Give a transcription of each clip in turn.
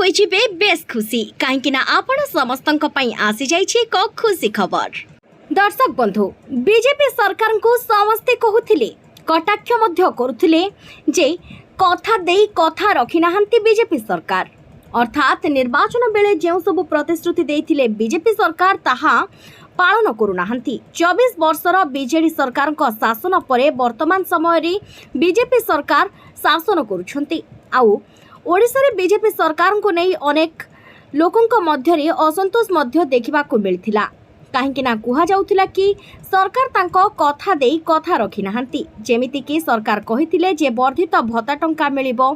होइजिबे base खुशी कहीं आपण समस्तंक पई आसी जाइछि एक खुशी खबर। दर्शक बंधु, बीजेपी सरकार को समस्ते कहूथिले, कटाक्ष मध्य करुथिले जे कथा देई कथा रखि नाहंती बीजेपी सरकार। अर्थात निर्वाचन बेले जेउ सब प्रतिश्रुति देइथिले बीजेपी सरकार ताहा पालन करू नाहंती। 24 वर्षर बीजेडी सरकार को शासन परे वर्तमान समय रे बीजेपी सरकार शासन करुछंती। आउ ओडिशा रे बीजेपी सरकार को नहीं अनेक लोकंक मध्य रे असंतोष मध्य देखिबा को मिलथिला। काहेकि ना कुहा जाउथिला कि सरकार तांको कथा देई कथा रखि नाहंती। जेमिति कि सरकार कहिथिले जे वर्धित भत्ता टंका मिलिबो,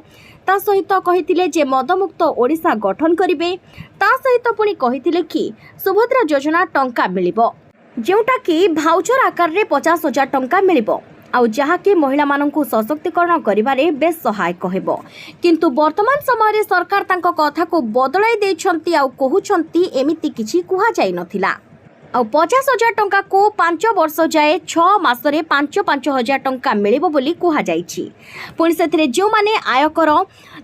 ता सहित कहिथिले जे मदमुक्त ओडिशा गठन करिवे, ता सहित पुणी कहिथिले कि सुभद्रा योजना टंका मिलिबो, जेउटा कि भाउचर आकार रे 50,000 टंका मिलिबो, आउ जहाँकि महिला माननकु सशक्तिकरण करिबारे बेस सहायक हेबो। किंतु वर्तमान समय रे सरकार तांको कथा को बदलाई देछंती आउ कहउछंती एमिति किछि कुहा जाय नथिला। आउ 50,000 टंका को 5 वर्ष जाए 6 मासरे 5,000 टंका मिलिबो बोली कुहा जायछि। पुणी सेथिरे जो माने आयकर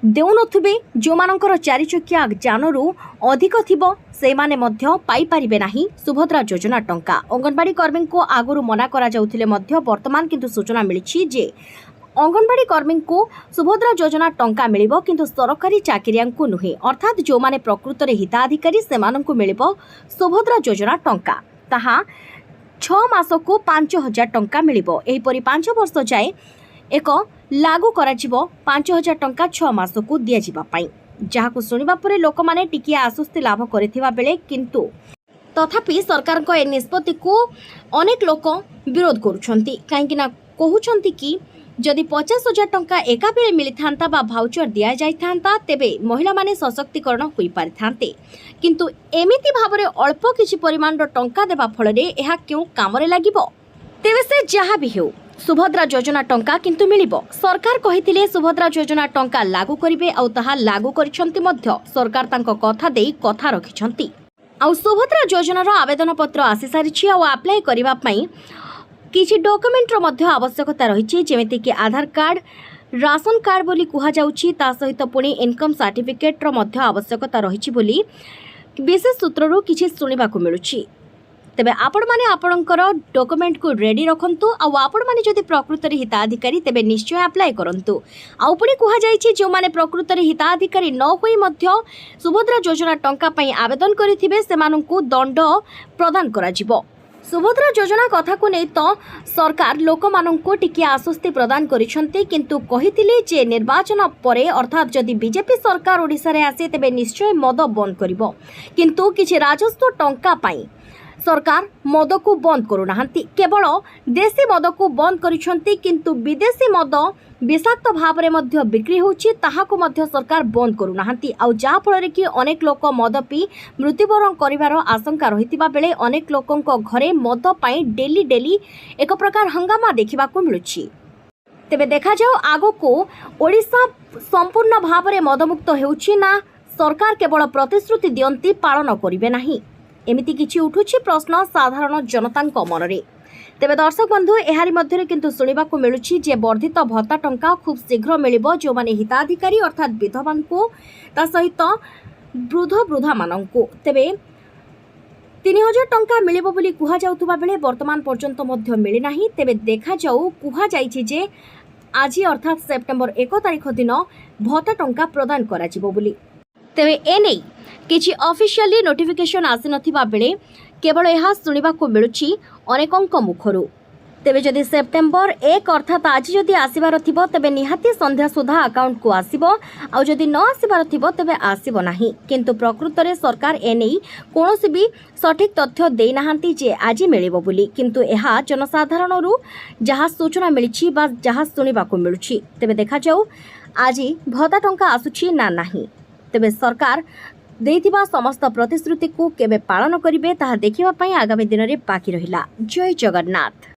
देउ नथुबे, जो मानकर 4 चकिया जानरू अधिक थिबो, से माने मध्य पाई परिबे नाही सुभद्रा योजना टंका। अंगनवाड़ी कर्मी को आगुरु मना करा जाउथिले मध्य वर्तमान किंतु सूचना मिलिछि जे अंगनवाड़ी कर्मी को सुभद्रा योजना टंका मिलिबो, किंतु सरकारी चाकरियां को नुहे। अर्थात जो माने प्रकृत रे हिताधिकारी सेमानंकु मिलिबो सुभद्रा योजना टंका। ताहा 6 मास को 5,000 टंका मिलिबो। एही परि 5 वर्ष जाए एक लागू करा जिवो 5,000 टंका 6 मास को दिया जिबा पई, जहाको सुनिबा परे लोक माने टिकिया आश्वस्ति लाभ करथिबा बेले किंतु तथापि सरकार को ए निष्पत्ति को अनेक लोक विरोध करुछंती। काहेकि ना कहउछंती कि जदि 50,000 टंका एका बेले मिली थांता बा भाउचर दिया जाय थांता, तेबे महिला माने सशक्तिकरण होई पारि थांते। किंतु एमिति भाबरे अल्प किछि परिमाण रो टंका देबा फल रे एहा क्यों कामरे लागिबो? तेबे से जहा भी हेउ सुभद्रा योजना टंका किंतु मिलिबो। सरकार कहिथिले सुभद्रा योजना टंका लागू करिवे, आउ ताहा लागू करिसंती मध्य सरकार तांको कथा देई कथा रखिसंती। आउ सुभद्रा योजना रो आवेदन पत्र आसी सारिछि, आउ अप्लाई करिबा पई किछि डॉक्यूमेंट रो मध्य आवश्यकता रहिछि, जेमिति कि आधार कार्ड, राशन कार्ड बोली कुहा जाउछि, ता सहित पुणी इनकम सर्टिफिकेट रो मध्य आवश्यकता रहिछि बोली विशेष सूत्ररू किछि सुनिबा को मिलुछि। तेबे आपण माने आपणकर डॉक्यूमेंट को रेडी रखंतु, आ आपण माने जदि प्रकृत रे हिताधिकारी तेबे निश्चय अप्लाई करंतु। आउ पुणी कुहा जाइछि जो माने प्रकृत रे हिताधिकारी न होई मध्य सुभद्रा योजना टंका पई आवेदन करिथिबे सेमानंकु दंड प्रदान करा जिवो। सुभद्रा योजना कथा को नहीं तो सरकार लोक माननकु टिकिया आश्वस्ति प्रदान करिसंती, किंतु कहिथिले जे निर्वाचन परे अर्थात जदि बीजेपी सरकार ओडिसा रे आसे तेबे निश्चय मद बंद करिवो। किंतु किछि राजस्व टंका पाई सरकार मद को बंद करू नाहंती। केवल देशी मद को बंद करिसंती, किंतु विदेशी मद विषाक्त भाव रे मध्य बिक्री होछि, ताहाको मध्य सरकार बंद करू नाहंती। आउ जा फल कि अनेक लोक मद पी मृत्युवरण करिवार आशंका रहितिबा बेले अनेक लोकंक घरे मद पाई डेली डेली एक प्रकार हंगामा देखिबा को मिलुछि। तेबे देखा जाओ आगो को ओडिशा संपूर्ण भाव रे मदमुक्त हेउछि ना सरकार केवल प्रतिश्रुति दियंती पालन करिवे नाही, एमिति किछि उठुछि प्रश्न साधारण जनतांक मनरे। तेबे दर्शक बंधु, एहारी मध्यरे किंतु सुनिबा को मिलुछि जे वर्धित भत्ता टंका खूब शीघ्र मिलिबो जो माने हिताधिकारी अर्थात विधवांको, ता सहित वृद्ध वृद्धा मानंको। तेबे 3,000 टंका मिलिबो बोली कुहा जाउतबा बेले वर्तमान पर्यंत मध्य मिली नाही। तेबे देखा जाऊ कुहा जाइछि जे आज अर्थात सेप्टेम्बर 1 तारिख दिन भत्ता टंका प्रदान करा जिवो बोली। तेबे एनै किछि ऑफिशियली नोटिफिकेशन आसी नथिबा बेले केवल यह सुनिबा को मिलुछि अनेकंक मुखरु। तेबे जदि सेप्टेम्बर 1 अर्थात आज जदि आसीबार थिबो तेबे निहाती संध्या सुधा अकाउंट को आसीबो, आउ जदि न आसीबार थिबो तेबे आसीबो नाही। किंतु प्रकृत रे सरकार एनै कोनोसी भी सठिक तथ्य देई नाहंती जे आज मिलिबो बोली। किंतु एहा जनसाधारणरू जहा सूचना मिलिछि बा जहा सुनिबा को मिलुछि। तेबे देखा जाऊ आज भत्ता टंका आसुछि ना नाही। तेबे सरकार देइथिबा समस्त प्रतिश्रुति को केबे पालन करिवे ताहा देखिबा पई आगामी दिन रे बाकी रहिला। जय जगन्नाथ।